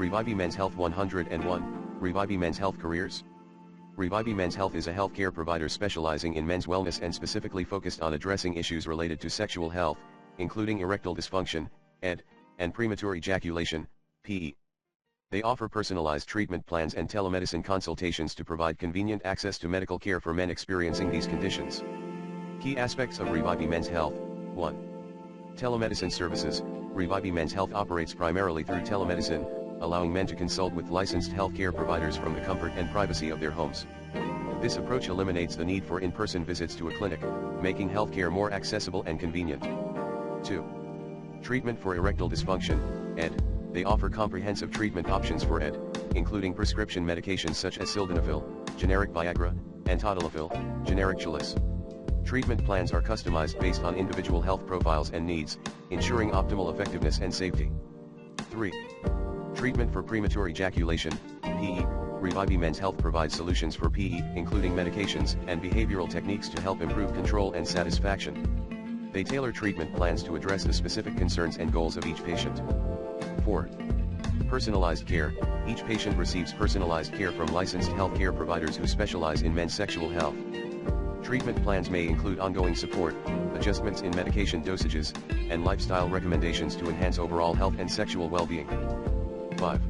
Revibe Men's Health 101, Revibe Men's Health Careers. Revibe Men's Health is a healthcare provider specializing in men's wellness and specifically focused on addressing issues related to sexual health, including erectile dysfunction, ED, and premature ejaculation, PE. They offer personalized treatment plans and telemedicine consultations to provide convenient access to medical care for men experiencing these conditions. Key aspects of Revibe Men's Health. 1. Telemedicine services. Revibe Men's Health operates primarily through telemedicine, allowing men to consult with licensed healthcare providers from the comfort and privacy of their homes. This approach eliminates the need for in-person visits to a clinic, making healthcare more accessible and convenient. 2. Treatment for erectile dysfunction, ED. They offer comprehensive treatment options for ED, including prescription medications such as sildenafil, generic Viagra, and tadalafil, generic Cialis. Treatment plans are customized based on individual health profiles and needs, ensuring optimal effectiveness and safety. 3. Treatment for premature ejaculation, PE. Revibe Men's Health provides solutions for PE, including medications and behavioral techniques to help improve control and satisfaction. They tailor treatment plans to address the specific concerns and goals of each patient. 4. Personalized care. Each patient receives personalized care from licensed healthcare providers who specialize in men's sexual health. Treatment plans may include ongoing support, adjustments in medication dosages, and lifestyle recommendations to enhance overall health and sexual well-being. 5.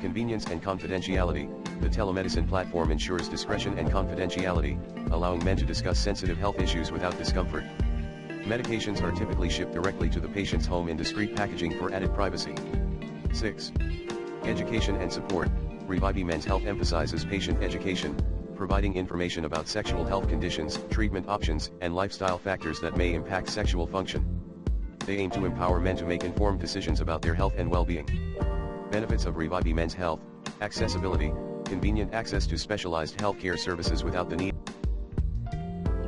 Convenience and confidentiality. The telemedicine platform ensures discretion and confidentiality, allowing men to discuss sensitive health issues without discomfort. Medications are typically shipped directly to the patient's home in discreet packaging for added privacy. 6. Education and support. Revibe Men's Health emphasizes patient education, providing information about sexual health conditions, treatment options, and lifestyle factors that may impact sexual function. They aim to empower men to make informed decisions about their health and well-being. Benefits of Revibe Men's Health: accessibility, convenient access to specialized healthcare services without the need.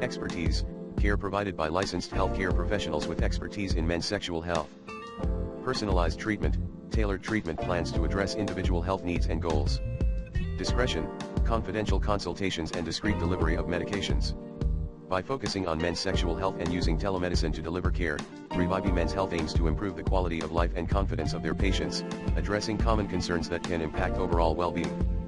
Expertise, care provided by licensed healthcare professionals with expertise in men's sexual health. Personalized treatment, tailored treatment plans to address individual health needs and goals. Discretion, confidential consultations and discreet delivery of medications. By focusing on men's sexual health and using telemedicine to deliver care, Revibe Men's Health aims to improve the quality of life and confidence of their patients, addressing common concerns that can impact overall well-being.